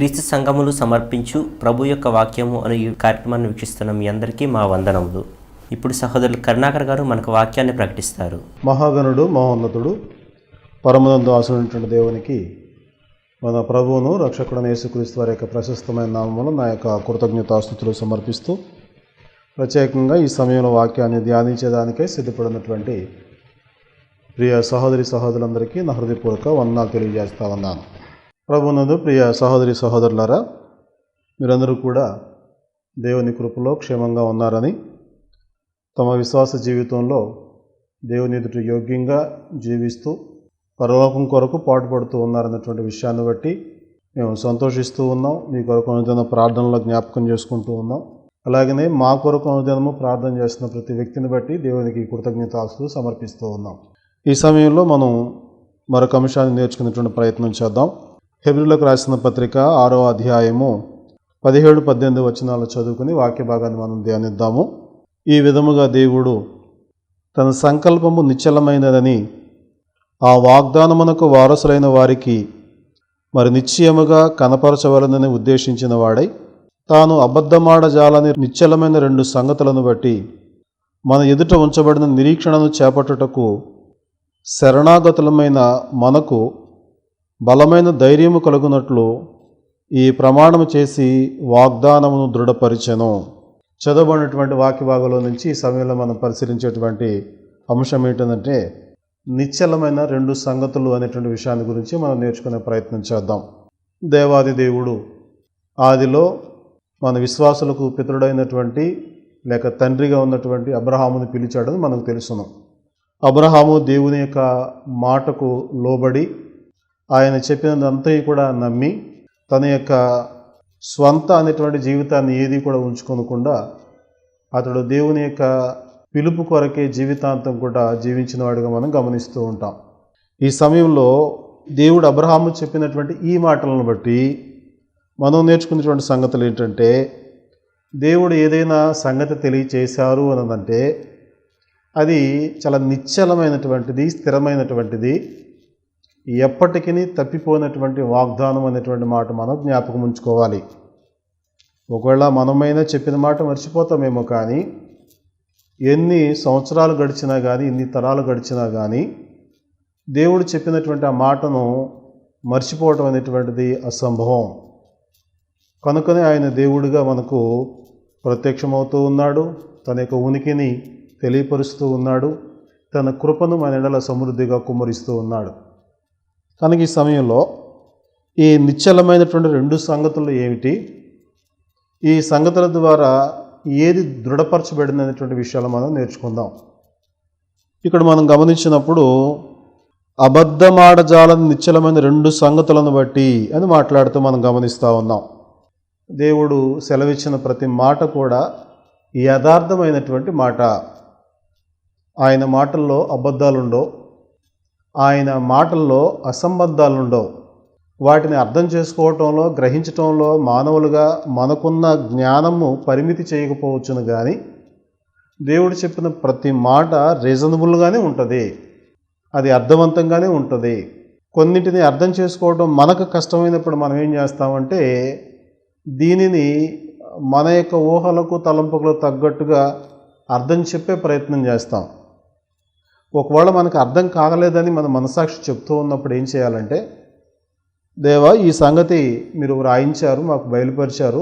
క్రీస్తు సంఘములు సమర్పించు ప్రభు యొక్క వాక్యము అనే ఈ కార్యక్రమాన్ని వీక్షిస్తున్న మీ అందరికీ మా వందనములు. ఇప్పుడు సహోదరులు కరుణాకర్ గారు మనకు వాక్యాన్ని ప్రకటిస్తారు. మహాగణుడు మహోన్నతుడు పరమనందు ఆశునటువంటి దేవునికి మన ప్రభువును రక్షకుడైన యేసుక్రీస్తు వారి యొక్క ప్రశస్తమైన నామములో నా యొక్క కృతజ్ఞతాస్తుతులు సమర్పిస్తూ ప్రత్యేకంగా ఈ సమయంలో వాక్యాన్ని ధ్యానించేదానికై సిద్ధపడినటువంటి ప్రియ సహోదరి సహోదరులందరికీ నా హృదయపూర్వక వందనాలు తెలియజేస్తా ఉన్నాను. ప్రభునందు ప్రియ సహోదరి సహోదరులారా, మీరందరూ కూడా దేవుని కృపలో క్షేమంగా ఉన్నారని, తమ విశ్వాస జీవితంలో దేవుని ఎదుట యోగ్యంగా జీవిస్తూ పరలోకం కొరకు పాటుపడుతూ ఉన్నారన్నటువంటి విషయాన్ని బట్టి మేము సంతోషిస్తూ ఉన్నాం. మీ కొరకు అనుదిన ప్రార్థనలో జ్ఞాపకం చేసుకుంటూ ఉన్నాం. అలాగనే మా కొరకు అనుదినము ప్రార్థన చేస్తున్న ప్రతి వ్యక్తిని బట్టి దేవునికి కృతజ్ఞతాస్తులు సమర్పిస్తూ ఉన్నాం. ఈ సమయంలో మనం మరొక అంశాన్ని నేర్చుకునేటువంటి ప్రయత్నం చేద్దాం. హెబ్రీయులకు రాసిన పత్రిక 6వ అధ్యాయము 17-18 వచనాలు చదువుకుని వాక్య భాగాన్ని మనం ధ్యానిద్దాము. ఈ విధముగా దేవుడు తన సంకల్పము నిశ్చలమైనదని ఆ వాగ్దానమునకు వారసులైన వారికి మరి నిశ్చయముగా కనపరచవలనని ఉద్దేశించిన వాడై తాను అబద్ధమాడజాలని నిశ్చలమైన 2 సంగతులను బట్టి మన ఎదుట ఉంచబడిన నిరీక్షణను చేపట్టుటకు శరణాగతులమైన మనకు బలమైన ధైర్యము కలుగునట్లు ఈ ప్రమాణము చేసి వాగ్దానమును దృఢపరిచెను. చదవబడినటువంటి వాక్య భాగంలో నుంచి ఈ సమయంలో మనం పరిశీలించేటువంటి అంశం ఏంటంటే నిశ్చలమైన 2 సంగతులు అనేటువంటి విషయాన్ని గురించి మనం నేర్చుకునే ప్రయత్నం చేద్దాం. దేవాది దేవుడు ఆదిలో మన విశ్వాసులకు పితరుడైనటువంటి లేక తండ్రిగా ఉన్నటువంటి అబ్రహాముని పిలిచాడని మనకు తెలుసును. అబ్రహాము దేవుని యొక్క మాటకు లోబడి ఆయన చెప్పినదంతా కూడా నమ్మి తన యొక్క స్వంత అనేటువంటి జీవితాన్ని ఏది కూడా ఉంచుకోనకుండా అతడు దేవుని యొక్క పిలుపు కొరకే జీవితాంతం కూడా జీవించిన వాడిగా మనం గమనిస్తూ ఉంటాం. ఈ సమయంలో దేవుడు అబ్రహాము చెప్పినటువంటి ఈ మాటలను బట్టి మనం నేర్చుకునేటువంటి సంగతులు ఏంటంటే, దేవుడు ఏదైనా సంగతి తెలియచేశారు అన్నదంటే అది చాలా నిశ్చలమైనటువంటిది, స్థిరమైనటువంటిది, ఎప్పటికీ తప్పిపోయినటువంటి వాగ్దానం అనేటువంటి మాట మనం జ్ఞాపకం ఉంచుకోవాలి. ఒకవేళ మనమైనా చెప్పిన మాట మర్చిపోతామేమో, కానీ ఎన్ని సంవత్సరాలు గడిచినా కానీ ఎన్ని తరాలు గడిచినా కానీ దేవుడు చెప్పినటువంటి ఆ మాటను మర్చిపోవటం అనేటువంటిది అసంభవం. కనుకనే ఆయన దేవుడిగా మనకు ప్రత్యక్షమవుతూ ఉన్నాడు, తన యొక్క ఉనికిని తెలియపరుస్తూ ఉన్నాడు, తన కృపను మన ఎడల సమృద్ధిగా కుమ్మరిస్తూ ఉన్నాడు. కనుక ఈ సమయంలో ఈ నిశ్చలమైనటువంటి 2 సంగతులు ఏమిటి, ఈ సంగతుల ద్వారా ఏది దృఢపరచబడింది అనేటువంటి విషయాలు మనం నేర్చుకుందాం. ఇక్కడ మనం గమనించినప్పుడు అబద్ధమాడజాలని నిశ్చలమైన 2 సంగతులను బట్టి అని మాట్లాడుతూ మనం గమనిస్తూ ఉన్నాం. దేవుడు సెలవిచ్చిన ప్రతి మాట కూడా యథార్థమైనటువంటి మాట. ఆయన మాటల్లో అబద్ధాలుండవు, ఆయన మాటల్లో అసంబద్ధాలుండవు. వాటిని అర్థం చేసుకోవటంలో, గ్రహించటంలో మానవులుగా మనకున్న జ్ఞానము పరిమితి చేయకపోవచ్చును, కానీ దేవుడు చెప్పిన ప్రతి మాట రీజనబుల్గానే ఉంటుంది, అది అర్థవంతంగానే ఉంటుంది. కొన్నింటిని అర్థం చేసుకోవడం మనకు కష్టమైనప్పుడు మనం ఏం చేస్తామంటే దీనిని మన యొక్క ఊహలకు తలంపులకు తగ్గట్టుగా అర్థం చెప్పే ప్రయత్నం చేస్తాం. ఒకవేళ మనకు అర్థం కాగలేదని మన మనసాక్షి చెప్తూ ఉన్నప్పుడు ఏం చేయాలంటే, దేవా ఈ సంగతి మీరు వ్రాయించారు, మాకు బయలుపరిచారు,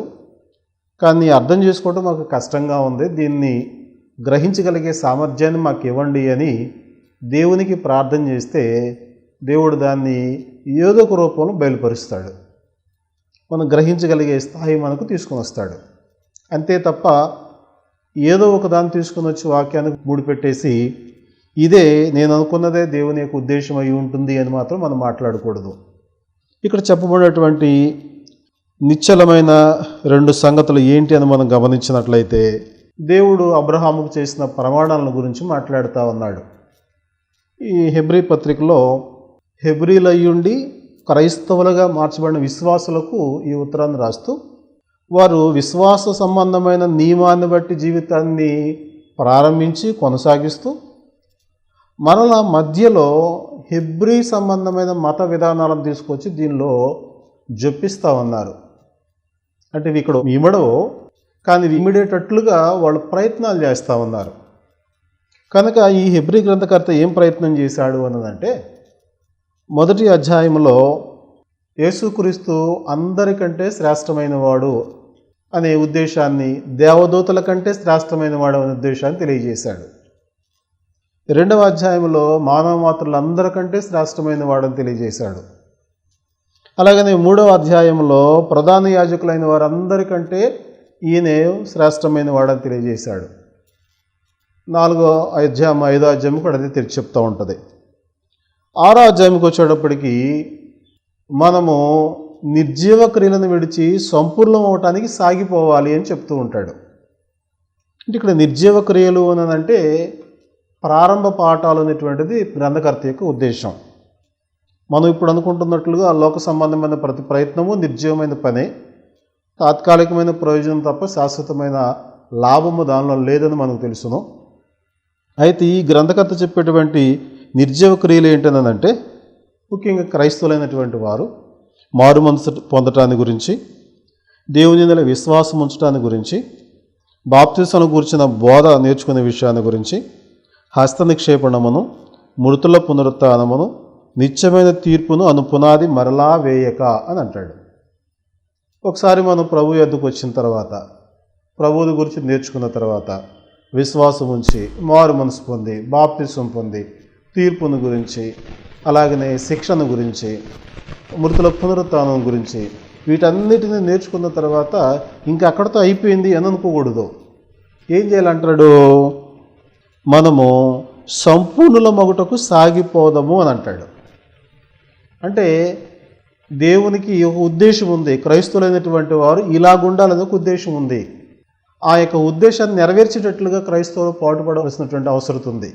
కానీ అర్థం చేసుకోవడం మాకు కష్టంగా ఉంది, దీన్ని గ్రహించగలిగే సామర్థ్యాన్ని మాకు ఇవ్వండి అని దేవునికి ప్రార్థన చేస్తే దేవుడు దాన్ని ఏదో ఒక రూపంలో బయలుపరుస్తాడు, మనం గ్రహించగలిగే స్థాయి మనకు తీసుకుని వస్తాడు. అంతే తప్ప ఏదో ఒక దాన్ని తీసుకుని వచ్చి వాక్యానికి ముడిపెట్టేసి ఇదే నేను అనుకున్నదే దేవుని యొక్క ఉద్దేశం అయి ఉంటుంది అని మాత్రం మనం మాట్లాడకూడదు. ఇక్కడ చెప్పబడినటువంటి నిశ్చలమైన 2 సంగతులు ఏంటి అని మనం గమనించినట్లయితే దేవుడు అబ్రహాముకు చేసిన ప్రమాణాల గురించి మాట్లాడుతూ ఉన్నాడు. ఈ హెబ్రీ పత్రికలో హెబ్రీలయ్యుండి క్రైస్తవులుగా మార్చబడిన విశ్వాసులకు ఈ ఉత్తరాన్ని రాస్తూ వారు విశ్వాస సంబంధమైన నియమాన్ని బట్టి జీవితాన్ని ప్రారంభించి కొనసాగిస్తూ మరలా మధ్యలో హెబ్రీ సంబంధమైన మత విధానాలను తీసుకొచ్చి దీనిలో జొప్పిస్తూ ఉన్నారు. అంటే ఇవి ఇక్కడ ఇమడవు, కానీ ఇవి ఇమిడేటట్లుగా వాళ్ళు ప్రయత్నాలు చేస్తూ ఉన్నారు. కనుక ఈ హెబ్రీ గ్రంథకర్త ఏం ప్రయత్నం చేశాడు అన్నదంటే, మొదటి అధ్యాయంలో యేసుక్రీస్తు అందరికంటే శ్రేష్టమైన వాడు అనే ఉద్దేశాన్ని, దేవదూతల కంటే శ్రేష్టమైన వాడు అనే ఉద్దేశాన్ని తెలియజేశాడు. రెండవ అధ్యాయంలో మానవ మాతృలందరికంటే శ్రేష్టమైన వాడని తెలియజేశాడు. అలాగనే మూడవ అధ్యాయంలో ప్రధాన యాజకులైన వారందరికంటే ఈయనే శ్రేష్టమైన వాడని తెలియజేశాడు. ఐదో అధ్యాయం కూడా అదే తెరిచి చెప్తూ ఉంటుంది. ఆరో అధ్యాయంకి వచ్చేటప్పటికి మనము నిర్జీవ క్రియలను విడిచి సంపూర్ణం అవటానికి సాగిపోవాలి అని చెప్తూ ఉంటాడు. అంటే ఇక్కడ నిర్జీవ క్రియలు అనంటే ప్రారంభ పాఠాలు అనేటువంటిది గ్రంథకర్త యొక్క ఉద్దేశం. మనం ఇప్పుడు అనుకుంటున్నట్లుగా లోక సంబంధమైన ప్రతి ప్రయత్నము నిర్జీవమైన పనే, తాత్కాలికమైన ప్రయోజనం తప్ప శాశ్వతమైన లాభము దానిలో లేదని మనకు తెలుసును. అయితే ఈ గ్రంథకర్త చెప్పేటువంటి నిర్జీవ క్రియలు ఏంటనంటే, ముఖ్యంగా క్రైస్తవులైనటువంటి వారు మారు మనసు పొందటాన్ని గురించి, దేవుని మీద విశ్వాసం ఉంచడాన్ని గురించి, బాప్తిస్మను గురించిన బోధ నేర్చుకునే విషయాన్ని గురించి, హస్త నిక్షేపణమును, మృతుల పునరుత్థానమును, నిత్యమైన తీర్పును అను పునాది మరలా వేయక అని అంటాడు. ఒకసారి మనం ప్రభు యొద్దకు వచ్చిన తర్వాత, ప్రభువుని గురించి నేర్చుకున్న తర్వాత, విశ్వాసం ఉంచి మారు మనసు పొంది బాప్తిస్మం పొంది తీర్పును గురించి, అలాగనే శిక్షణ గురించి, మృతుల పునరుత్థానం గురించి, వీటన్నిటిని నేర్చుకున్న తర్వాత ఇంకా అక్కడితో అయిపోయింది అని అనుకోకూడదు. ఏం చేయాలంటాడు? మనము సంపూర్ణుల మగుటకు సాగిపోదాము అని అంటాడు. అంటే దేవునికి ఒక ఉద్దేశం ఉంది. క్రైస్తవులైనటువంటి వారు ఇలాగుండాలని ఒక ఉద్దేశం ఉంది. ఆ యొక్క ఉద్దేశాన్ని నెరవేర్చేటట్లుగా క్రైస్తవులు పాటుపడవలసినటువంటి అవసరం ఉంది.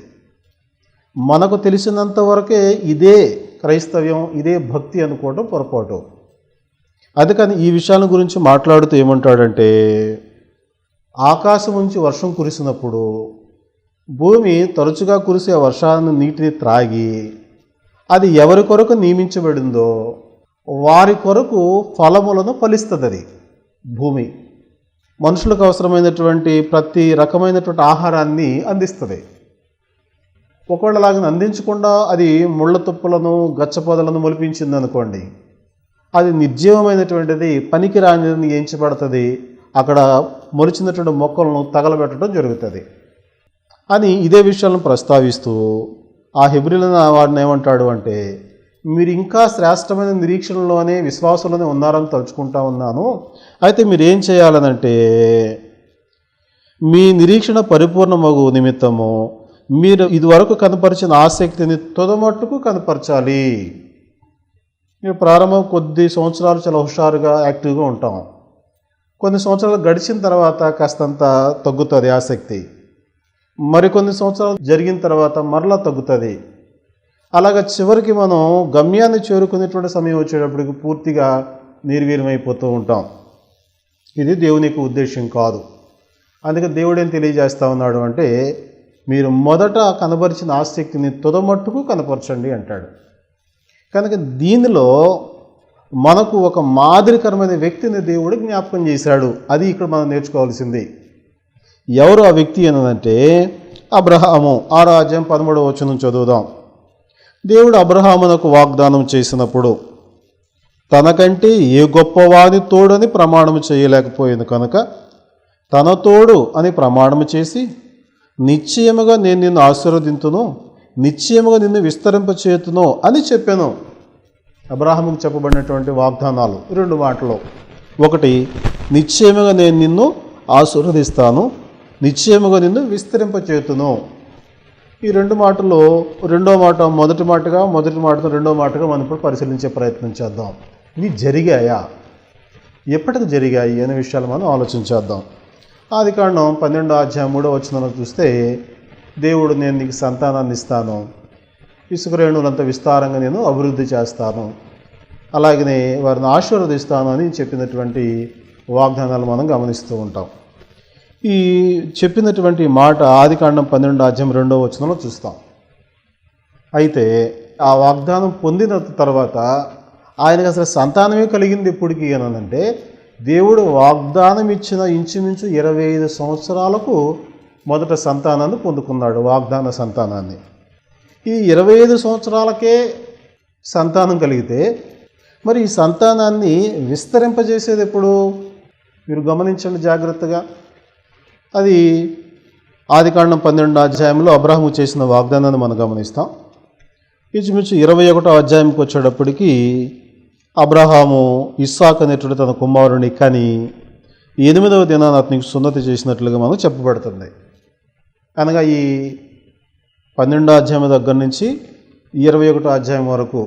మనకు తెలిసినంత వరకే ఇదే క్రైస్తవ్యం, ఇదే భక్తి అనుకోవడం పొరపాటు. అందుకని ఈ విషయాల గురించి మాట్లాడుతూ ఏమంటాడంటే, ఆకాశం నుంచి వర్షం కురిసినప్పుడు భూమి తరచుగా కురిసే వర్షాన్ని నీటిని త్రాగి అది ఎవరి కొరకు నియమించబడిందో వారి కొరకు ఫలములను ఫలిస్తుంది. అది భూమి మనుషులకు అవసరమైనటువంటి ప్రతి రకమైనటువంటి ఆహారాన్ని అందిస్తుంది. ఒకవేళ అలాగ అందించకుండా అది ముళ్ళ తుప్పలను గచ్చపొదలను మొలిపించింది అనుకోండి, అది నిర్జీవమైనటువంటిది, పనికిరాని ఎంచబడుతుంది. అక్కడ మొలిచినటువంటి మొక్కలను తగలబెట్టడం జరుగుతుంది అని ఇదే విషయాలను ప్రస్తావిస్తూ ఆ హెబ్రీలను వాడిని ఏమంటాడు అంటే, మీరు ఇంకా శ్రేష్టమైన నిరీక్షణలోనే విశ్వాసంలోనే ఉన్నారని తలుచుకుంటా ఉన్నాను. అయితే మీరు ఏం చేయాలనంటే, మీ నిరీక్షణ పరిపూర్ణమగు నిమిత్తము మీరు ఇదివరకు కనపరిచిన ఆసక్తిని తొదమట్టుకు కనపరచాలి. మీరు ప్రారంభం కొద్ది సంవత్సరాలు చాలా హుషారుగా యాక్టివ్గా ఉంటాం. కొన్ని సంవత్సరాలు గడిచిన తర్వాత కాస్తంత తగ్గుతుంది ఆసక్తి. మరికొన్ని సంవత్సరాలు జరిగిన తర్వాత మరలా తగ్గుతుంది. అలాగ చివరికి మనం గమ్యాన్ని చేరుకునేటువంటి సమయం వచ్చేటప్పటికి పూర్తిగా నిర్వీర్యమైపోతూ ఉంటాం. ఇది దేవుని యొక్క ఉద్దేశం కాదు. అందుకే దేవుడు ఏం తెలియజేస్తా ఉన్నాడు అంటే, మీరు మొదట కనబరిచిన ఆసక్తిని తుదమట్టుకు కనపరచండి అంటాడు. కనుక దీనిలో మనకు ఒక మాదిరికరమైన వ్యక్తిని దేవుడు జ్ఞాపకం చేశాడు. అది ఇక్కడ మనం నేర్చుకోవాల్సింది. ఎవరు ఆ వ్యక్తి అనంటే అబ్రహాము. 6వ అధ్యాయం 13వ వచనం చదువుదాం. దేవుడు అబ్రహామునకు వాగ్దానం చేసినప్పుడు తనకంటే ఏ గొప్పవాని తోడని ప్రమాణం చేయలేకపోయింది కనుక తన తోడు అని ప్రమాణం చేసి, నిశ్చయముగా నేను నిన్ను ఆశీర్వదింతును, నిశ్చయముగా నిన్ను విస్తరింపచేతును అని చెప్పాను. అబ్రహాముకు చెప్పబడినటువంటి వాగ్దానాలు 2 మాటలు. ఒకటి, నిశ్చయముగా నేను నిన్ను ఆశీర్వదిస్తాను, నిశ్చయముగా నిన్ను విస్తరింపచేతును. ఈ 2 మాటలు రెండో మాట మొదటి మాటతో రెండో మాటగా మనం ఇప్పుడు పరిశీలించే ప్రయత్నం చేద్దాం. ఇవి జరిగాయా, ఎప్పటికి జరిగాయి అనే విషయాలు మనం ఆలోచించేద్దాం. ఆదికాండం 12వ అధ్యాయం 3వ వచనంలో చూస్తే, దేవుడు నేను నీకు సంతానాన్ని ఇస్తాను, ఇసుక రేణువులంత విస్తారంగా నేను అభివృద్ధి చేస్తాను, అలాగనే వారిని ఆశీర్వదిస్తాను అని చెప్పినటువంటి వాగ్దానాలు మనం గమనిస్తూ ఉంటాం. ఈ చెప్పినటువంటి మాట ఆదికాండం 12వ అధ్యాయం 2వ వచనంలో చూస్తాం. అయితే ఆ వాగ్దానం పొందిన తర్వాత ఆయనకు అసలు సంతానమే కలిగింది ఎప్పటికీ అనంటే దేవుడు వాగ్దానం ఇచ్చిన ఇంచుమించు 25 సంవత్సరాలకు మొదట సంతానాన్ని పొందుకున్నాడు, వాగ్దాన సంతానాన్ని. ఈ 25 సంవత్సరాలకే సంతానం కలిగితే మరి ఈ సంతానాన్ని విస్తరింపజేసేది ఎప్పుడు? మీరు గమనించండి జాగ్రత్తగా. అది ఆదికాండం 12వ అధ్యాయంలో అబ్రాహాము చేసిన వాగ్దానాన్ని మనం గమనిస్తాం. ఇంచుమించు 21వ అధ్యాయంకి వచ్చేటప్పటికి అబ్రహాము ఇస్సాకు అనేటువంటి తన కుమారుని కని 8వ దినాన అతనికి సున్నతి చేసినట్లుగా మనకు చెప్పబడుతుంది. అనగా ఈ 12వ అధ్యాయం దగ్గర నుంచి 21వ అధ్యాయం వరకు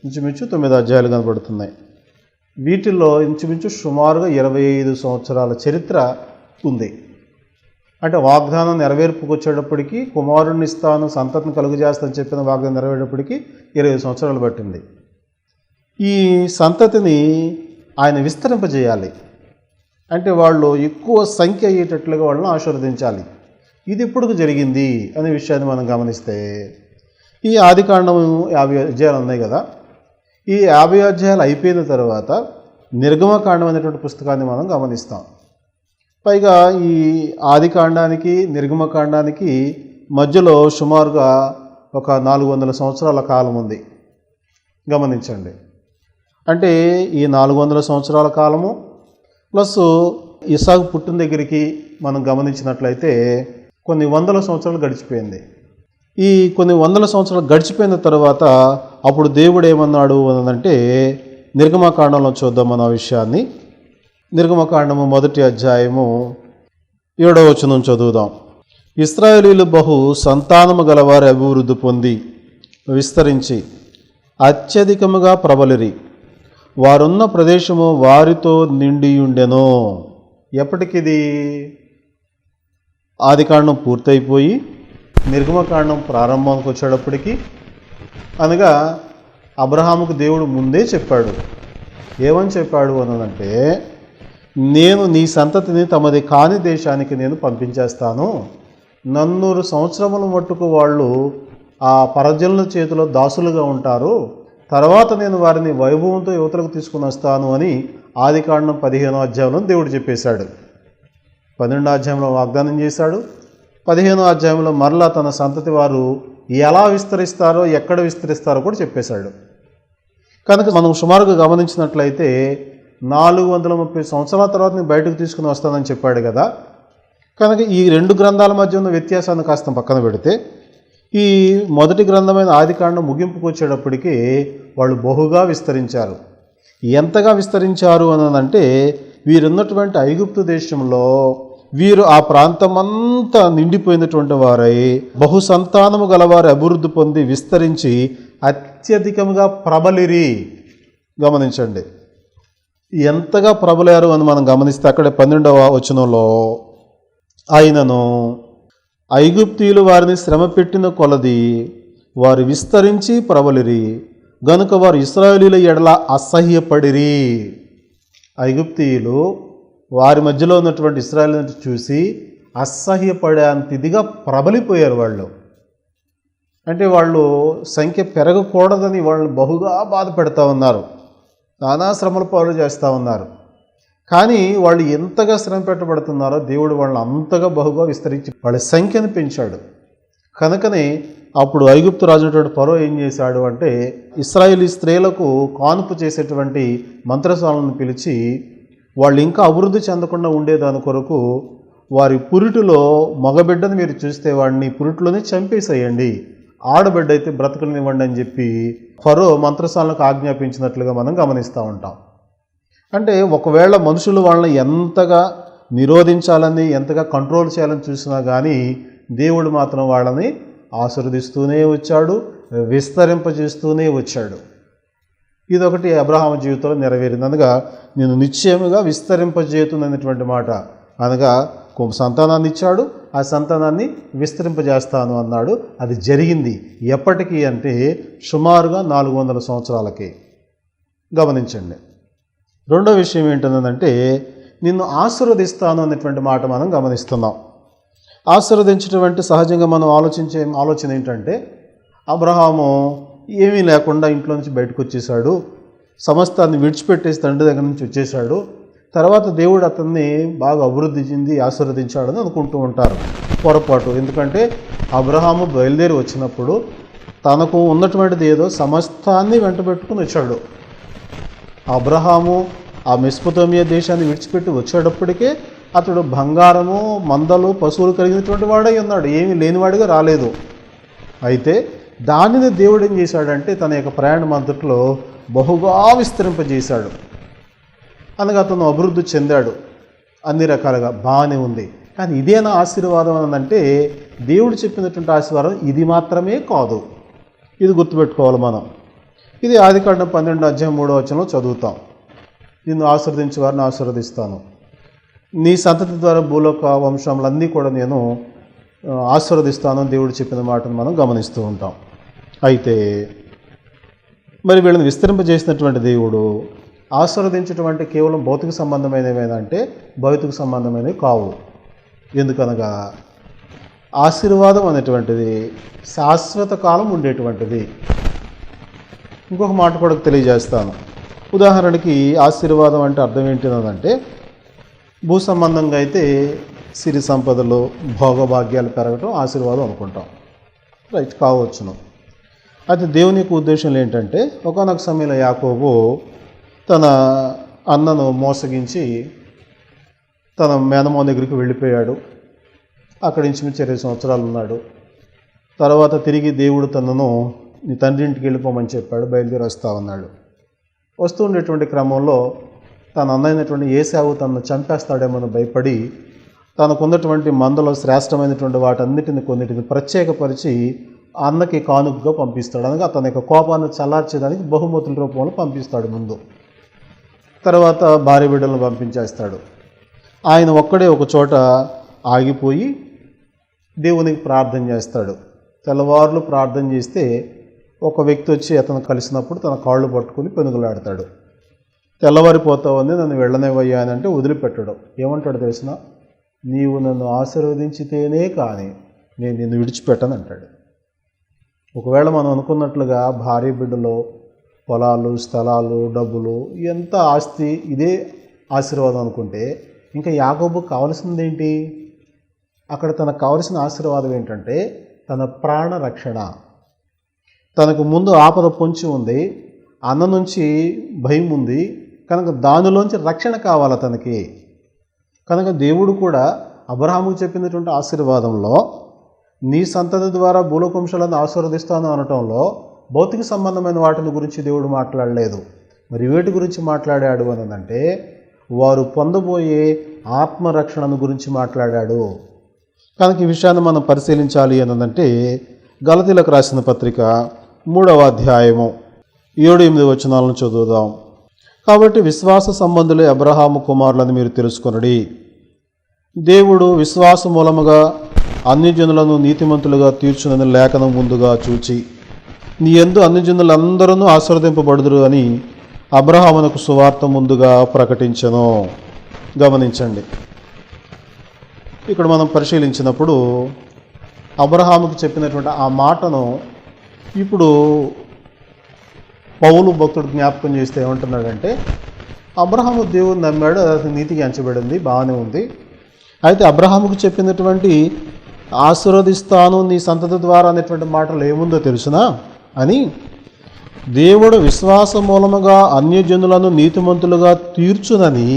ఇంచుమించు 9 అధ్యాయాలు కనబడుతున్నాయి. వీటిల్లో ఇంచుమించు సుమారుగా 25 సంవత్సరాల చరిత్ర ఉంది. అంటే వాగ్దానం నెరవేర్పుకు వచ్చేటప్పటికి కుమారుణ్ణి ఇస్తాను, సంతతిని కలుగజేస్తానని చెప్పిన వాగ్దానం నెరవేరేటప్పటికి 20 సంవత్సరాలు పట్టింది. ఈ సంతతిని ఆయన విస్తరింపజేయాలి, అంటే వాళ్ళు ఎక్కువ సంఖ్య అయ్యేటట్లుగా వాళ్ళని ఆశీర్వదించాలి. ఇది ఇప్పుడు జరిగింది అనే విషయాన్ని మనం గమనిస్తే ఈ ఆదికాండం 50 అధ్యాయాలు ఉన్నాయి కదా. ఈ 50 అధ్యాయాలు అయిపోయిన తర్వాత నిర్గమకాండం అనేటువంటి పుస్తకాన్ని మనం గమనిస్తాం. పైగా ఈ ఆదికాండానికి నిర్గమకాండానికి మధ్యలో సుమారుగా ఒక 400 సంవత్సరాల కాలం ఉంది. గమనించండి. అంటే ఈ 400 సంవత్సరాల కాలము ప్లస్ ఇస్సాకు పుట్టిన దగ్గరికి మనం గమనించినట్లయితే కొన్ని వందల సంవత్సరాలు గడిచిపోయింది. ఈ కొన్ని వందల సంవత్సరాలు గడిచిపోయిన తర్వాత అప్పుడు దేవుడు ఏమన్నాడు అనంటే నిర్గమకాండంలో చూద్దాం మన విషయాన్ని. నిర్గమకాండము 1వ అధ్యాయము 7వ వచనం చదువుదాం. ఇశ్రాయేలీయులు బహు సంతానము గలవారి అభివృద్ధి పొంది విస్తరించి అత్యధికముగా ప్రబలిరి, వారున్న ప్రదేశము వారితో నిండియుండెను. ఎప్పటికిది? ఆదికాండం పూర్తయిపోయి నిర్గమకాండం ప్రారంభానికి వచ్చేటప్పటికి, అనగా అబ్రహాముకు దేవుడు ముందే చెప్పాడు. ఏమని చెప్పాడు అనంటే, నేను నీ సంతతిని తమది కాని దేశానికి నేను పంపించేస్తాను, 400 సంవత్సరముల మట్టుకు వాళ్ళు ఆ పరజనుల చేతిలో దాసులుగా ఉంటారు, తర్వాత నేను వారిని వైభవంతో యువతలకు తీసుకుని వస్తాను అని ఆదికాండం 15వ అధ్యాయంలో దేవుడు చెప్పేశాడు. 12వ అధ్యాయంలో వాగ్దానం చేశాడు. 15వ అధ్యాయంలో మరలా తన సంతతి వారు ఎలా విస్తరిస్తారో ఎక్కడ విస్తరిస్తారో కూడా చెప్పేశాడు. కనుక మనం సుమారుగా గమనించినట్లయితే 430 సంవత్సరాల తర్వాత నేను బయటకు తీసుకుని వస్తానని చెప్పాడు కదా. కనుక ఈ 2 గ్రంథాల మధ్య ఉన్న వ్యత్యాసాన్ని కాస్త పక్కన పెడితే ఈ మొదటి గ్రంథమైన ఆదికాండం ముగింపుకు వచ్చేటప్పటికి వాళ్ళు బహుగా విస్తరించారు. ఎంతగా విస్తరించారు అనంటే వీరున్నటువంటి ఐగుప్తు దేశంలో వీరు ఆ ప్రాంతమంతా నిండిపోయినటువంటి వారై బహు సంతానము గలవారు అభివృద్ధి పొంది విస్తరించి అత్యధికముగా ప్రబలిరి. గమనించండి ఎంతగా ప్రబలారు అని మనం గమనిస్తే అక్కడ 12వ వచనంలో ఆయనను ఐగుప్తీయులు వారిని శ్రమ పెట్టిన కొలది వారు విస్తరించి ప్రబలిరి, గనుక వారు ఇశ్రాయేలీయుల ఎడల అసహ్యపడిరి. ఐగుప్తీయులు వారి మధ్యలో ఉన్నటువంటి ఇశ్రాయేలును చూసి అసహ్యపడేంతదిగా ప్రబలిపోయారు. వాళ్ళు అంటే వాళ్ళు సంఖ్య పెరగకూడదని వాళ్ళని బహుగా బాధ పెడతా ఉన్నారు, నానా శ్రమల పాలు చేస్తూ ఉన్నారు. కానీ వాళ్ళు ఎంతగా శ్రమ పెట్టబడుతున్నారో దేవుడు వాళ్ళని అంతగా బహుగా విస్తరించి వాళ్ళ సంఖ్యను పెంచాడు. కనుకనే అప్పుడు ఐగుప్తు రాజు ఫరో ఏం చేశాడు అంటే ఇశ్రాయేలీ స్త్రీలకు కానుపు చేసేటువంటి మంత్రసాలను పిలిచి వాళ్ళు ఇంకా అభివృద్ధి చెందకుండా ఉండేదాని కొరకు వారి పురిటిలో మగబిడ్డను మీరు చూస్తే వాడిని పురిటిలోనే చంపేసేయండి, ఆడబిడ్డ అయితే బ్రతకనివ్వండి అని చెప్పి ఫరో మంత్రసాలకు ఆజ్ఞాపించినట్లుగా మనం గమనిస్తూ ఉంటాం. అంటే ఒకవేళ మనుషులు వాళ్ళని ఎంతగా నిరోధించాలని ఎంతగా కంట్రోల్ చేయాలని చూసినా కానీ దేవుడు మాత్రం వాళ్ళని ఆశీర్వదిస్తూనే వచ్చాడు, విస్తరింపజేస్తూనే వచ్చాడు. ఇదొకటి అబ్రహాము జీవితంలో నెరవేరింది. అనగా నేను నిశ్చయముగా విస్తరింపజేతున్నటువంటి మాట, అనగా సంతానాన్ని ఇచ్చాడు, ఆ సంతానాన్ని విస్తరింపజేస్తాను అన్నాడు. అది జరిగింది. ఎప్పటికీ అంటే సుమారుగా 400 సంవత్సరాలకి. గమనించండి. రెండో విషయం ఏంటంటే నిన్ను ఆశీర్వదిస్తాను అనేటువంటి మాట మనం గమనిస్తున్నాం. ఆశీర్వదించేటువంటి సహజంగా మనం ఆలోచన ఏంటంటే అబ్రహాము ఏమీ లేకుండా ఇంట్లో నుంచి బయటకు వచ్చేసాడు, సమస్తాన్ని విడిచిపెట్టేసి తండ్రి దగ్గర నుంచి వచ్చేసాడు, తర్వాత దేవుడు అతన్ని బాగా అభివృద్ధి చెంది ఆశీర్వదించాడని అనుకుంటూ ఉంటారు. పొరపాటు. ఎందుకంటే అబ్రహాము బయలుదేరి వచ్చినప్పుడు తనకు ఉన్నటువంటిది ఏదో సమస్తాన్ని వెంటబెట్టుకుని వచ్చాడు. అబ్రహాము ఆ మెస్పొతోమియా దేశాన్ని విడిచిపెట్టి వచ్చేటప్పటికే అతడు బంగారము, మందలు, పశువులు కలిగినటువంటి వాడై ఉన్నాడు. ఏమీ లేనివాడిగా రాలేదు. అయితే దానిని దేవుడు ఏం చేశాడంటే తన యొక్క ప్రయాణం అంతట్లో బహుగా విస్తరింపజేశాడు. అనగా అతను అభివృద్ధి చెందాడు అన్ని రకాలుగా. బాగానే ఉంది. కానీ ఇదేనా ఆశీర్వాదం అనంటే దేవుడు చెప్పినటువంటి ఆశీర్వాదం ఇది మాత్రమే కాదు. ఇది గుర్తుపెట్టుకోవాలి మనం. ఇది ఆదికాండం 12:3 చదువుతాం. నిన్ను ఆశీర్వదించే వారిని ఆశీర్వదిస్తాను, నీ సంతతి ద్వారా భూలోక వంశములన్నీ కూడా నేను ఆశీర్వదిస్తాను దేవుడు చెప్పిన మాటను మనం గమనిస్తూ ఉంటాం. అయితే మరి వీళ్ళని విస్తరింపజేసినటువంటి దేవుడు ఆశీర్వదించటువంటి కేవలం భౌతిక సంబంధమైనవేనంటే భౌతిక సంబంధమైనవి కావు. ఎందుకనగా ఆశీర్వాదం అనేటువంటిది శాశ్వత కాలం ఉండేటువంటిది. ఇంకొక మాట కూడా తెలియజేస్తాను. ఉదాహరణకి ఆశీర్వాదం అంటే అర్థం ఏంటిదంటే భూ సంబంధంగా అయితే సిరి సంపదలు, భోగభాగ్యాలు పెరగటం ఆశీర్వాదం అనుకుంటాం. రైట్, కావచ్చును. అయితే దేవుని యొక్క ఉద్దేశం ఏంటంటే ఒకానొక సమయంలో యాకోబు తన అన్నను మోసగించి తన మేనమామ దగ్గరికి వెళ్ళిపోయాడు. అక్కడి నుంచి 20 సంవత్సరాలు ఉన్నాడు. తర్వాత తిరిగి దేవుడు తనను నీ తండ్రి ఇంటికి వెళ్ళిపోమని చెప్పాడు. బయలుదేరి వస్తూ ఉన్నాడు. వస్తూ ఉండేటువంటి క్రమంలో తన అన్నైనటువంటి ఏశావు తనను చంపేస్తాడేమో భయపడి తనకున్నటువంటి మందలో శ్రేష్టమైనటువంటి కొన్నిటిని ప్రత్యేకపరిచి అన్నకి కానుకగా పంపిస్తాడు. అనగా తన యొక్క కోపాన్ని చల్లార్చేదానికి బహుమతుల రూపంలో పంపిస్తాడు ముందు. తర్వాత భార్య బిడ్డలను పంపించేస్తాడు. ఆయన ఒక్కడే ఒక చోట ఆగిపోయి దేవునికి ప్రార్థన చేస్తాడు. తెల్లవారులు ప్రార్థన చేస్తే ఒక వ్యక్తి వచ్చి అతను కలిసినప్పుడు తన కాళ్ళు పట్టుకుని పెనుగులాడతాడు. తెల్లవారిపోతా ఉంది, నన్ను వెళ్ళనివయ్యా అని అంటే వదిలిపెట్టడం. ఏమంటాడు తెలిసిన, నీవు నన్ను ఆశీర్వదించితేనే కానీ నేను నిన్ను విడిచిపెట్టను అంటాడు. ఒకవేళ మనం అనుకున్నట్లుగా భార్య బిడ్డలో పొలాలు, స్థలాలు, డబ్బులు, ఎంత ఆస్తి ఇదే ఆశీర్వాదం అనుకుంటే ఇంకా యాకోబుకు కావలసిందేంటి? అక్కడ తనకు కావలసిన ఆశీర్వాదం ఏంటంటే తన ప్రాణ రక్షణ. తనకు ముందు ఆపద పొంచి ఉంది, అన్న నుంచి భయం ఉంది కనుక దానిలోంచి రక్షణ కావాలి తనకి. కనుక దేవుడు కూడా అబ్రహాముకు చెప్పినటువంటి ఆశీర్వాదంలో నీ సంతతి ద్వారా భూలోకంశాలను ఆశీర్వదిస్తాను అనటంలో భౌతిక సంబంధమైన వాటిని గురించి దేవుడు మాట్లాడలేదు. మరి వేటి గురించి మాట్లాడాడు అనంటే వారు పొందబోయే ఆత్మరక్షణను గురించి మాట్లాడాడు. కనుక ఈ విషయాన్ని మనం పరిశీలించాలి అనంటే గలతీలకు రాసిన పత్రిక 3వ అధ్యాయము 7-8 వచనాలను చదువుదాం. కాబట్టి విశ్వాస సంబంధులే అబ్రహాము కుమారులని మీరు తెలుసుకొనుడి. దేవుడు విశ్వాస మూలముగా అన్యజనులను నీతిమంతులుగా తీర్చునని లేఖనం ముందుగా చూచి నీ యందు అన్యజనులందరూ ఆశీర్వదింపబడుదురు అని అబ్రహామునకు సువార్త ముందుగా ప్రకటించెను. గమనించండి, ఇక్కడ మనం పరిశీలించినప్పుడు అబ్రహాముకు చెప్పినటువంటి ఆ మాటను ఇప్పుడు పౌలు భక్తుడు జ్ఞాపకం చేస్తే ఏమంటున్నాడంటే అబ్రహాము దేవుని నమ్మాడు, అది నీతికి ఎంచబడింది, బాగానే ఉంది. అయితే అబ్రహాముకు చెప్పినటువంటి ఆశీర్వదిస్తాను నీ సంతతి ద్వారా అనేటువంటి మాటలు ఏముందో తెలుసునా అని దేవుడు విశ్వాస మూలముగా అన్యజనులను నీతిమంతులుగా తీర్చునని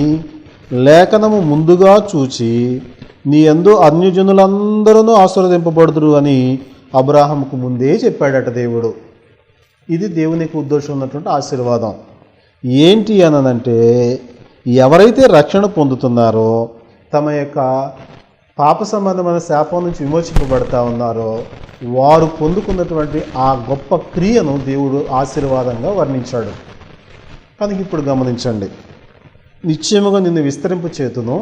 లేఖనము ముందుగా చూచి నీ యందు అన్యజనులందరూ ఆశీర్వదింపబడుదురు అని అబ్రహాముకు ముందే చెప్పాడట దేవుడు. ఇది దేవునికి ఉద్దేశం ఉన్నటువంటి ఆశీర్వాదం. ఏంటి అనంటే ఎవరైతే రక్షణ పొందుతున్నారో తమ యొక్క పాప సంబంధమైన శాపం నుంచి విమోచింపబడతా ఉన్నారో వారు పొందుకున్నటువంటి ఆ గొప్ప క్రియను దేవుడు ఆశీర్వాదంగా వర్ణించాడు. కనుక ఇప్పుడు గమనించండి, నిశ్చయముగా నిన్ను విస్తరింపు చేతును,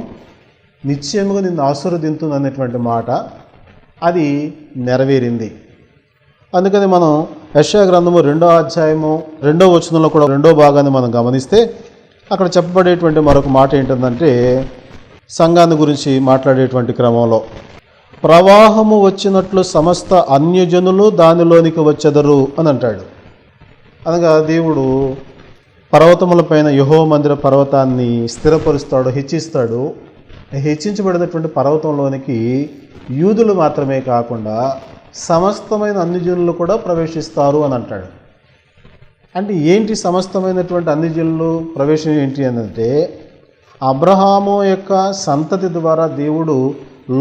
నిశ్చయముగా నిన్ను ఆశీర్వదింతును అనేటువంటి మాట అది నెరవేరింది. అందుకని మనం యెషయా గ్రంథము 2వ అధ్యాయము 2వ వచనంలో కూడా 2వ భాగాన్ని మనం గమనిస్తే అక్కడ చెప్పబడేటువంటి మరొక మాట ఏంటంటే సంఘాన్ని గురించి మాట్లాడేటువంటి క్రమంలో ప్రవాహము వచ్చినట్లు సమస్త అన్యజనులు దానిలోనికి వచ్చెదరు అని అంటాడు. అనగా దేవుడు పర్వతములపైన యెహోవా మందిర పర్వతాన్ని స్థిరపరుస్తాడు, హెచ్చిస్తాడు. హెచ్చించబడినటువంటి పర్వతంలోనికి యూదులు మాత్రమే కాకుండా సమస్తమైన అన్ని జనులు కూడా ప్రవేశిస్తారు అని అంటాడు. అంటే ఏంటి సమస్తమైనటువంటి అన్ని జనులు ప్రవేశం ఏంటి అని అంటే, అబ్రహాము యొక్క సంతతి ద్వారా దేవుడు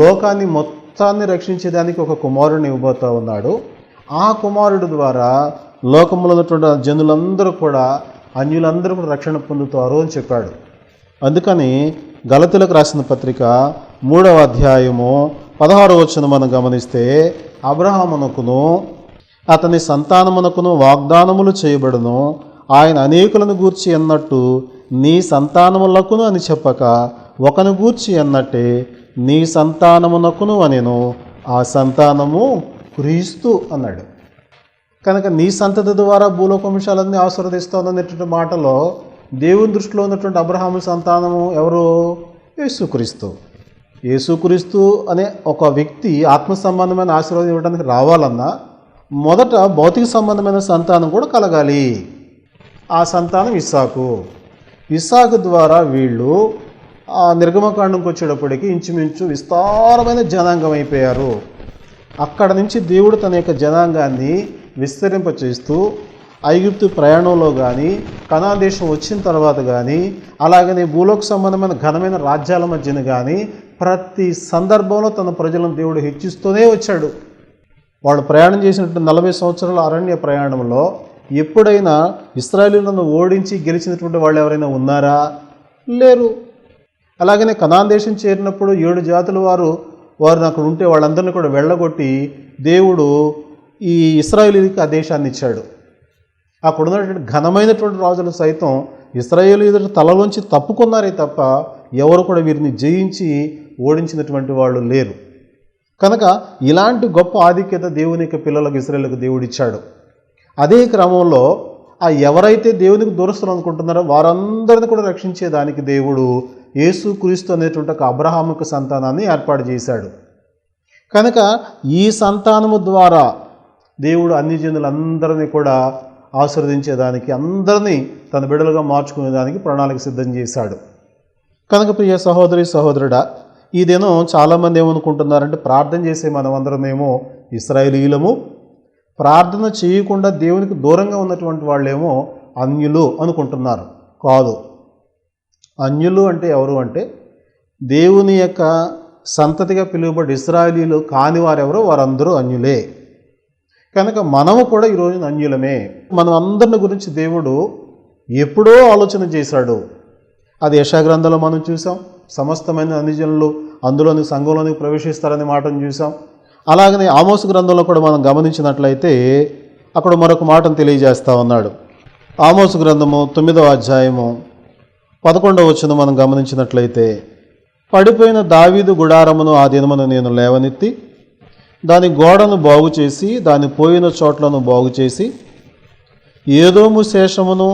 లోకాన్ని మొత్తాన్ని రక్షించేదానికి ఒక కుమారుడిని ఇవ్వబోతూ ఉన్నాడు. ఆ కుమారుడు ద్వారా లోకంలో ఉన్నటువంటి జనులందరూ కూడా, అన్యులందరూ కూడా రక్షణ పొందుతారు అని చెప్పాడు. అందుకని గలతీయులకు రాసిన పత్రిక 3వ అధ్యాయము 16వ వచనం మనం గమనిస్తే, అబ్రహామునకును అతని సంతానమునకును వాగ్దానములు చేయబడును, ఆయన అనేకులను గూర్చి అన్నట్టు నీ సంతానములకును అని చెప్పక ఒకను గూర్చి అన్నట్టే నీ సంతానమునకును అనెను, ఆ సంతానము క్రీస్తు అన్నాడు. కనుక నీ సంతతి ద్వారా భూలోక వంశాలన్నీ ఆశీర్వదిస్తాననేటువంటి మాటలో దేవుని దృష్టిలో ఉన్నటువంటి అబ్రహాము సంతానము ఎవరు? యేసుక్రీస్తు. యేసుక్రీస్తు అనే ఒక వ్యక్తి ఆత్మ సంబంధమైన ఆశీర్వాదం ఇవ్వడానికి రావాలన్నా మొదట భౌతిక సంబంధమైన సంతానం కూడా కలగాలి. ఆ సంతానం ఇస్సాకు. ఇస్సాకు ద్వారా వీళ్ళు ఆ నిర్గమకాండంకి వచ్చేటప్పటికి ఇంచుమించు విస్తారమైన జనాంగం అయిపోయారు. అక్కడ నుంచి దేవుడు తన యొక్క జనాంగాన్ని విస్తరింపచేస్తూ ఐగుప్తు ప్రయాణంలో కానీ, కనాన్ దేశం వచ్చిన తర్వాత కానీ, అలాగనే భూలోక సంబంధమైన ఘనమైన రాజ్యాల మధ్యన కానీ ప్రతి సందర్భంలో తన ప్రజలను దేవుడు హెచ్చిస్తూనే వచ్చాడు. వాళ్ళు ప్రయాణం చేసినట్టు 40 సంవత్సరాల అరణ్య ప్రయాణంలో ఎప్పుడైనా ఇశ్రాయేలీయులను ఓడించి గెలిచినటువంటి వాళ్ళు ఎవరైనా ఉన్నారా? లేరు. అలాగనే కనాన్ దేశం చేరినప్పుడు 7 జాతుల వారు అక్కడ ఉంటే వాళ్ళందరినీ కూడా వెళ్ళగొట్టి దేవుడు ఈ ఇశ్రాయేలీయులకి ఆ దేశాన్ని ఇచ్చాడు. అక్కడ ఉన్నటువంటి ఘనమైనటువంటి రాజులు సైతం ఇశ్రాయేలీయుల తలలోంచి తప్పుకున్నారే తప్ప ఎవరు కూడా వీరిని జయించి ఓడించినటువంటి వాళ్ళు లేరు. కనుక ఇలాంటి గొప్ప ఆధిక్యత దేవుని యొక్క పిల్లలకు ఇశ్రాయేలుకు దేవుడు ఇచ్చాడు. అదే క్రమంలో ఆ ఎవరైతే దేవునికి దూరస్తులు అనుకుంటున్నారో వారందరిని కూడా రక్షించేదానికి దేవుడు యేసుక్రీస్తు అనేటువంటి ఒక అబ్రహాముకు సంతానాన్ని ఏర్పాటు చేశాడు. కనుక ఈ సంతానము ద్వారా దేవుడు అన్ని జనులందరినీ కూడా ఆశీర్వదించేదానికి, అందరినీ తన బిడ్డలుగా మార్చుకునేదానికి ప్రణాళిక సిద్ధం చేశాడు. కనుక ప్రియ సహోదరి సహోదరుడా, ఈ దినం చాలామంది ఏమనుకుంటున్నారంటే, ప్రార్థన చేసే మనమందరమేమో ఇశ్రాయేలీయులము, ప్రార్థన చేయకుండా దేవునికి దూరంగా ఉన్నటువంటి వాళ్ళేమో అన్యులు అనుకుంటున్నారు. కాదు. అన్యులు అంటే ఎవరు అంటే, దేవుని యొక్క సంతతిగా పిలువబడి ఇశ్రాయేలీయులు కాని వారెవరో వారందరూ అన్యులే. కనుక మనము కూడా ఈరోజు అన్యులమే. మనం అందరిని గురించి దేవుడు ఎప్పుడో ఆలోచన చేశాడు. అది యెషయా గ్రంథంలో మనం చూసాం. సమస్తమైన అన్ని జనులు అందులోని సంఘంలోనికి ప్రవేశిస్తారనే మాటను చూసాం. అలాగనే ఆమోసు గ్రంథంలో కూడా మనం గమనించినట్లయితే అక్కడ మరొక మాటను తెలియజేస్తా ఉన్నాడు. ఆమోసు గ్రంథము 9వ అధ్యాయము 11వ వచనం మనం గమనించినట్లయితే, పడిపోయిన దావీదు గుడారమును ఆ దినమును నేను లేవనెత్తి దాని గోడను బాగు చేసి దాని పోయిన చోట్లను బాగు చేసి ఏదోము శేషమును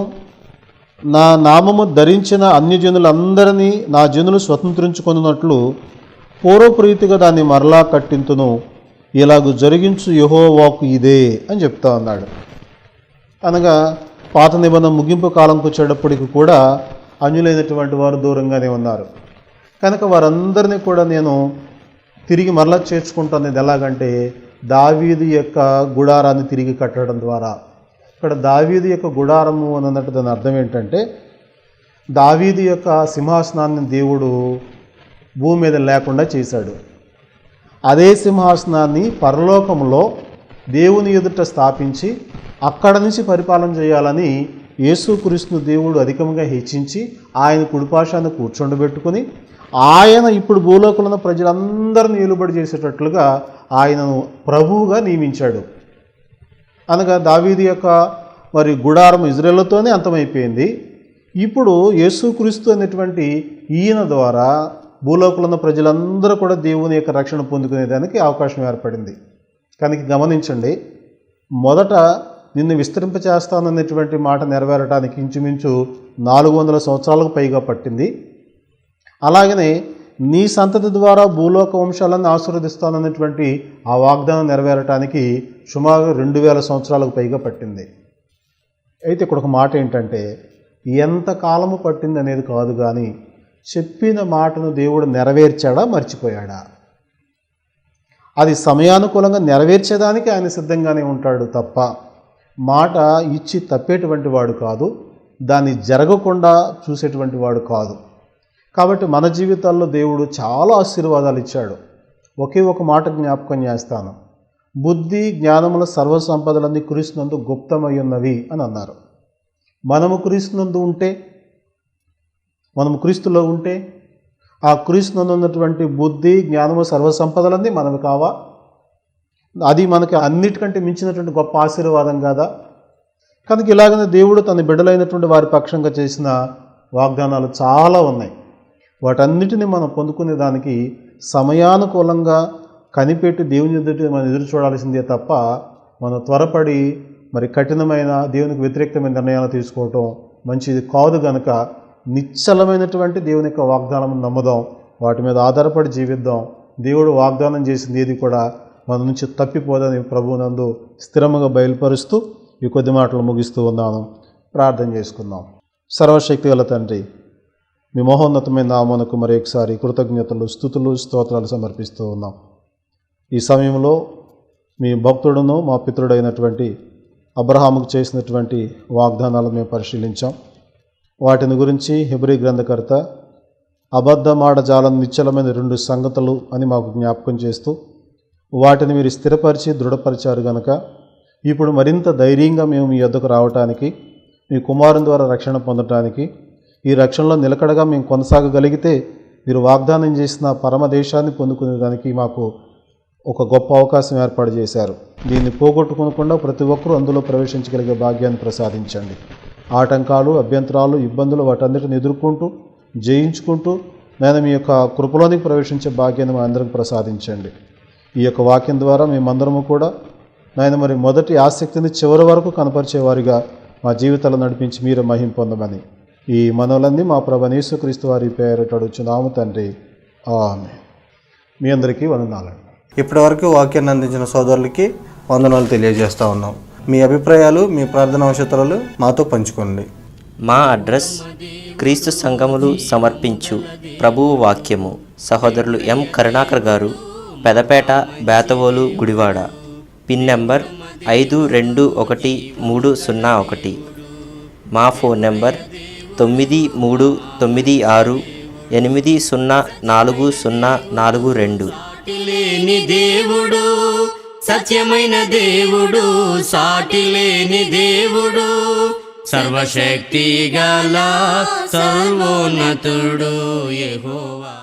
నా నామము ధరించిన అన్యజనులందరినీ నా జనులు స్వతంత్రించుకున్నట్లు పూర్వప్రీతిగా దాన్ని మరలా కట్టింతును, ఇలాగూ జరిగించు యెహోవాకు ఇదే అని చెప్తా ఉన్నాడు. అనగా పాత నిబంధన ముగింపు కాలంకి వచ్చేటప్పటికి కూడా అన్యులైనటువంటి వారు దూరంగానే ఉన్నారు. కనుక వారందరినీ కూడా నేను తిరిగి మరలా చేర్చుకుంటున్నది ఎలాగంటే దావీదు యొక్క గుడారాన్ని తిరిగి కట్టడం ద్వారా. ఇక్కడ దావీదు యొక్క గుడారము అని అన్నట్టు దాని అర్థం ఏంటంటే, దావీదు యొక్క సింహాసనాన్ని దేవుడు భూమి మీద లేకుండా చేశాడు. అదే సింహాసనాన్ని పరలోకంలో దేవుని ఎదుట స్థాపించి అక్కడ నుంచి పరిపాలన చేయాలని యేసుక్రీస్తును దేవుడు అధికంగా హెచ్చించి ఆయన కుడిపాశాన్ని కూర్చోండబెట్టుకుని ఆయన ఇప్పుడు భూలోకంలో ప్రజలందరినీ ఏలుబడి చేసేటట్లుగా ఆయనను ప్రభువుగా నియమించాడు. అనగా దావీదు యొక్క మరి గుడారం ఇజ్రాయేలుతోనే అంతమైపోయింది. ఇప్పుడు యేసుక్రీస్తు అనేటువంటి ఈయన ద్వారా భూలోకంలో ప్రజలందరూ కూడా దేవుని యొక్క రక్షణ పొందుకునేదానికి అవకాశం ఏర్పడింది. కనుక గమనించండి, మొదట నిన్ను విస్తరింపచేస్తాననేటువంటి మాట నెరవేరడానికి ఇంచుమించు 400 సంవత్సరాలకు పైగా పట్టింది. అలాగనే నీ సంతతి ద్వారా భూలోక వంశాలను ఆశీర్వదిస్తానన్నటువంటి ఆ వాగ్దానం నెరవేరటానికి సుమారు 2000 సంవత్సరాలకు పైగా పట్టింది. అయితే ఇక్కడ ఒక మాట ఏంటంటే, ఎంత కాలము పట్టింది అనేది కాదు, కానీ చెప్పిన మాటను దేవుడు నెరవేర్చాడా మర్చిపోయాడా? అది సమయానుకూలంగా నెరవేర్చేదానికి ఆయన సిద్ధంగానే ఉంటాడు తప్ప మాట ఇచ్చి తప్పేటువంటి వాడు కాదు, దాన్ని జరగకుండా చూసేటువంటి వాడు కాదు. కాబట్టి మన జీవితాల్లో దేవుడు చాలా ఆశీర్వాదాలు ఇచ్చాడు. ఒకే ఒక మాట జ్ఞాపకం చేస్తాను. బుద్ధి జ్ఞానముల సర్వసంపదలన్నీ క్రీస్తునందు గుప్తమై ఉన్నవి అని అన్నారు. మనము క్రీస్తునందు ఉంటే, మనము క్రీస్తులో ఉంటే ఆ క్రీస్తునందు ఉన్నటువంటి బుద్ధి జ్ఞానము సర్వసంపదలన్నీ మనకు కావా? అది మనకి అన్నిటికంటే మించినటువంటి గొప్ప ఆశీర్వాదం కాదా? కనుక ఇలాగనే దేవుడు తన బిడ్డలైనటువంటి వారి పక్షంగా చేసిన వాగ్దానాలు చాలా ఉన్నాయి. వాటన్నిటిని మనం పొందుకునే దానికి సమయానుకూలంగా కనిపెట్టి దేవుని ఎదుటి మనం ఎదురు చూడాల్సిందే తప్ప మనం త్వరపడి మరి కఠినమైన దేవునికి వ్యతిరేకమైన నిర్ణయాలు తీసుకోవటం మంచిది కాదు. కనుక నిశ్చలమైనటువంటి దేవుని యొక్క వాగ్దానం నమ్ముదాం, వాటి మీద ఆధారపడి జీవిద్దాం. దేవుడు వాగ్దానం చేసింది ఏది కూడా మన నుంచి తప్పిపోదని ప్రభువునందు స్థిరముగా బయలుపరుస్తూ ఈ కొద్ది మాటలు ముగిస్తూ ఉన్నాను. ప్రార్థన చేసుకుందాం. సర్వశక్తి గల తండ్రి, మీ మహోన్నతమైన నామమునకు మరి ఒకసారి కృతజ్ఞతలు, స్తుతులు, స్తోత్రాలు సమర్పిస్తూ ఉన్నాం. ఈ సమయంలో మీ భక్తుడును మా పితరుడైనటువంటి అబ్రహాముకు చేసినటువంటి వాగ్దానాలను మేము పరిశీలించాం. వాటిని గురించి హెబ్రీ గ్రంథకర్త అబద్ధమాడజాలం నిశ్చలమైన 2 సంగతులు అని మాకు జ్ఞాపకం చేస్తూ వాటిని మీరు స్థిరపరిచి దృఢపరిచారు కనుక ఇప్పుడు మరింత ధైర్యంగా మేము మీ యొద్దకు రావటానికి, మీ కుమారుని ద్వారా రక్షణ పొందటానికి, ఈ రక్షణలో నిలకడగా మేము కొనసాగగలిగితే మీరు వాగ్దానం చేసిన పరమదేశాన్ని పొందుకునేదానికి మాకు ఒక గొప్ప అవకాశం ఏర్పాటు చేశారు. దీన్ని పోగొట్టుకోకుండా ప్రతి ఒక్కరూ అందులో ప్రవేశించగలిగే భాగ్యాన్ని ప్రసాదించండి. ఆటంకాలు, అభ్యంతరాలు, ఇబ్బందులు వాటన్నిటిని ఎదుర్కొంటూ జయించుకుంటూ నేను మీ యొక్క కృపలోనికి ప్రవేశించే భాగ్యాన్ని మా అందరికి ప్రసాదించండి. ఈ యొక్క వాక్యం ద్వారా మేమందరము కూడా నాయన మరి మొదటి ఆసక్తిని చివరి వరకు కనపరిచేవారిగా మా జీవితాలు నడిపించి మీరు మహిమ పొందమని ఈ మనవులన్నీ మా ప్రభు యేసుక్రీస్తు వారి పేరిట అడుగుచున్నాము తండ్రి, ఆమేన్. మీ అందరికీ వందనాలండి. ఇప్పటివరకు వాక్యాన్ని అందించిన సోదరులకి వందనాలు తెలియజేస్తూ ఉన్నాం. మీ అభిప్రాయాలు, మీ ప్రార్థన అవసరాలు మాతో పంచుకోండి. మా అడ్రస్ క్రీస్తు సంఘములు సమర్పించు ప్రభువు వాక్యము, సహోదరులు M Karunakar garu, Pedapeta, Betavolu, Gudivada. Pin number 521301. మా ఫోన్ నెంబర్ 9396804042. లేని దేవుడు, సత్యమైన దేవుడు, సాటి లేని దేవుడు, సర్వశక్తి గల సర్వోన్నతుడు యెహోవా.